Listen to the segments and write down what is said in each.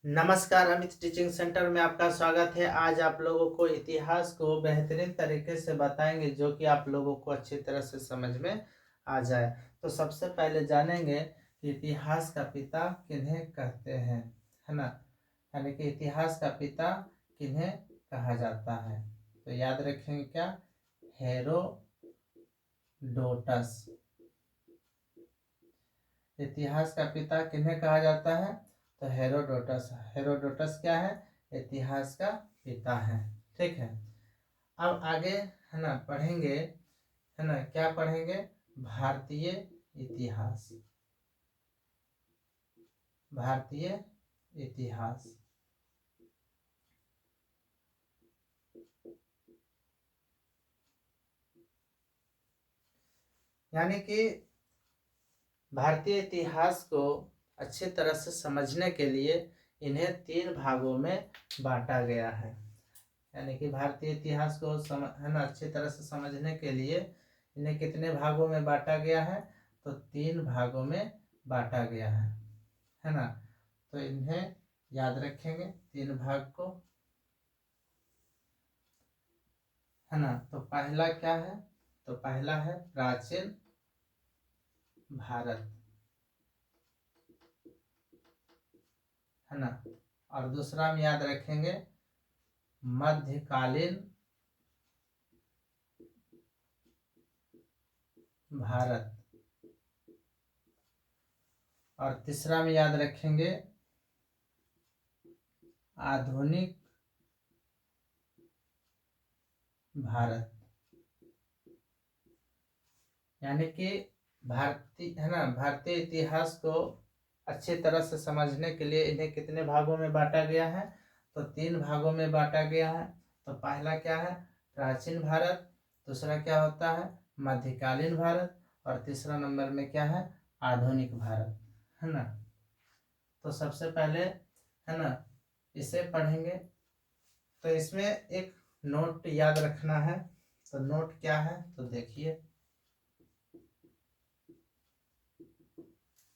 नमस्कार, Amit teaching centre में आपका स्वागत है। आज आप लोगों को इतिहास को बेहतरीन तरीके से बताएंगे जो कि आप लोगों को अच्छी तरह से समझ में आ जाए। तो सबसे पहले जानेंगे कि इतिहास का पिता किन्हें कहते हैं, है ना। यानी कि इतिहास का पिता किन्हें कहा जाता है, तो याद रखेंगे क्या, हेरोडोटस। इतिहास का पिता किन्हें कहा जाता है, तो हेरोडोटस। हेरोडोटस क्या है, इतिहास का पिता है। ठीक है, अब आगे है ना पढ़ेंगे, है ना, क्या पढ़ेंगे, भारतीय इतिहास। भारतीय इतिहास यानी कि भारतीय इतिहास को अच्छी तरह से समझने के लिए इन्हें 3 भागों में बांटा गया है। यानी कि भारतीय इतिहास को है ना अच्छी तरह से समझने के लिए इन्हें कितने भागों में बांटा गया है, तो 3 भागों में बांटा गया है ना। तो इन्हें याद रखेंगे 3 भाग को, है ना। तो पहला क्या है, तो पहला है प्राचीन भारत, है ना। और दूसरा हम याद रखेंगे मध्यकालीन भारत, और तीसरा में याद रखेंगे आधुनिक भारत। यानी कि भारतीय, है ना, भारतीय इतिहास को अच्छी तरह से समझने के लिए इन्हें कितने भागों में बांटा गया है, तो 3 भागों में बांटा गया है। तो पहला क्या है, प्राचीन भारत, दूसरा क्या होता है, मध्यकालीन भारत, और तीसरा नंबर में क्या है, आधुनिक भारत, है ना। तो सबसे पहले, है ना, इसे पढ़ेंगे। तो इसमें एक नोट याद रखना है, तो नोट क्या है, तो देखिए,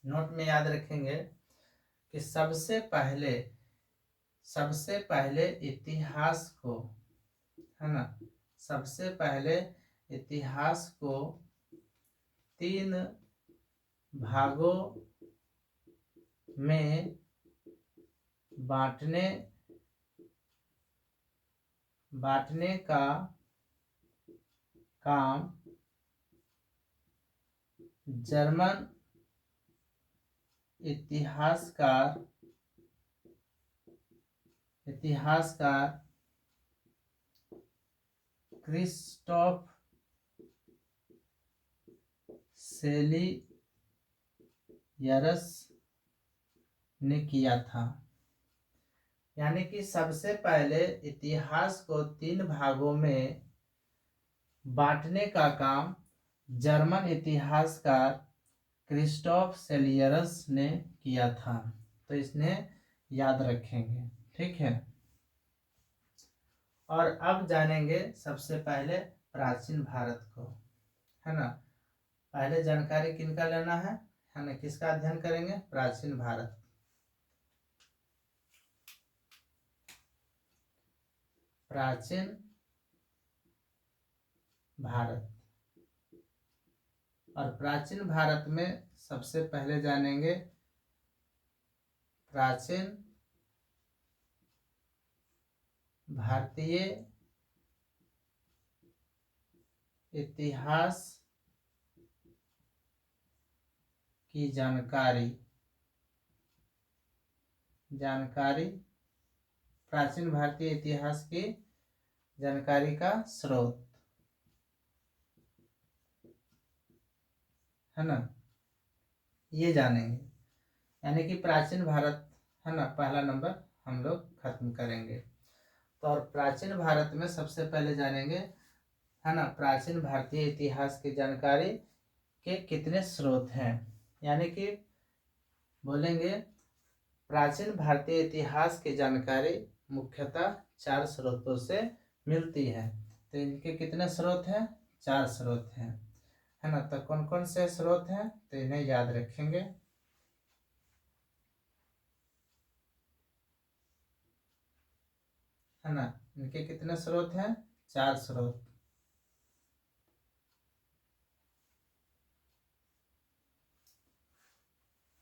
नोट में याद रखेंगे कि सबसे पहले इतिहास को, है ना, सबसे पहले इतिहास को 3 भागों में बांटने बांटने का काम जर्मन इतिहासकार क्रिस्टोफ सेलियरस ने किया था। यानी कि सबसे पहले इतिहास को 3 भागों में बांटने का काम जर्मन इतिहासकार क्रिस्टोफ सेलियरस ने किया था। तो इसने याद रखेंगे, ठीक है। और अब जानेंगे सबसे पहले प्राचीन भारत को, है ना। पहले जानकारी किनका लेना है ना, किसका अध्ययन करेंगे, प्राचीन भारत। प्राचीन भारत, और प्राचीन भारत में सबसे पहले जानेंगे प्राचीन भारतीय इतिहास की जानकारी प्राचीन भारतीय इतिहास की जानकारी का स्रोत, है ना, ये जानेंगे। यानी कि प्राचीन भारत, है ना, पहला नंबर हम लोग खत्म करेंगे। तो और प्राचीन भारत में सबसे पहले जानेंगे, है ना, प्राचीन भारतीय इतिहास की जानकारी के कितने स्रोत हैं। यानी कि बोलेंगे प्राचीन भारतीय इतिहास की जानकारी मुख्यतः 4 स्रोतों से मिलती है। तो इनके कितने स्रोत हैं, 4 स्रोत हैं, है ना। तो कौन कौन से स्रोत हैं, तो इन्हें याद रखेंगे। है ना। इनके कितने स्रोत हैं? 4 स्रोत।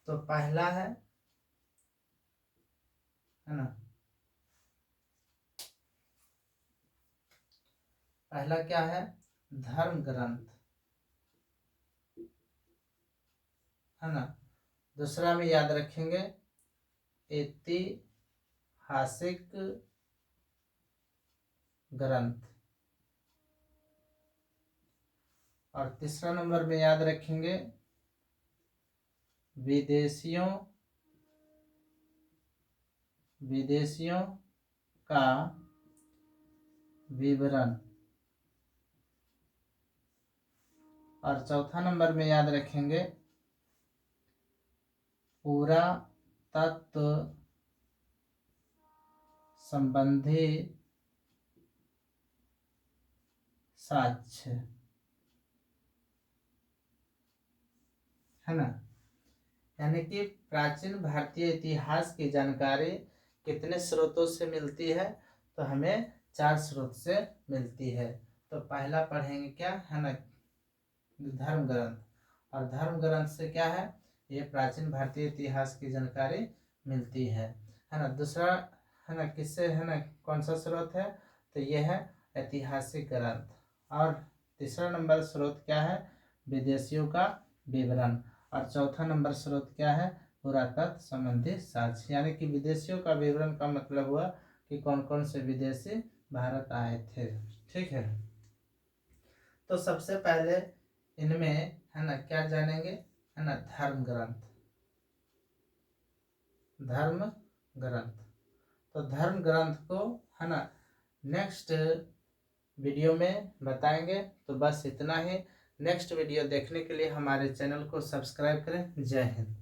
तो पहला है ना, पहला क्या है? धर्म ग्रंथ, है ना। दूसरा में याद रखेंगे ऐतिहासिक ग्रंथ, और तीसरा नंबर में याद रखेंगे विदेशियों का विवरण, और चौथा नंबर में याद रखेंगे पुरातत्व संबंधी साक्ष्य, है ना। यानी कि प्राचीन भारतीय इतिहास की जानकारी कितने स्रोतों से मिलती है? तो हमें 4 स्रोत से मिलती है। तो पहला पढ़ेंगे क्या, है ना, धर्म ग्रंथ। और धर्म ग्रंथ से क्या है? ये प्राचीन भारतीय इतिहास की जानकारी मिलती है ना। दूसरा, है ना, किससे, है ना, कौन सा स्रोत है? तो ये है ऐतिहासिक ग्रंथ। और तीसरा नंबर स्रोत क्या है? विदेशियों का विवरण। और चौथा नंबर स्रोत क्या है? पुरातत्व संबंधी साक्ष्य। यानी कि विदेशियों का विवरण का मतलब हुआ कि कौन कौन से विदेशी भारत आए थे। ठीक है। तो सबसे पहले इनमें, है ना, क्या जानेंगे, है ना, धर्म ग्रंथ। धर्म ग्रंथ, तो धर्म ग्रंथ को, है ना, नेक्स्ट वीडियो में बताएंगे। तो बस इतना ही। नेक्स्ट वीडियो देखने के लिए हमारे चैनल को सब्सक्राइब करें। जय हिंद।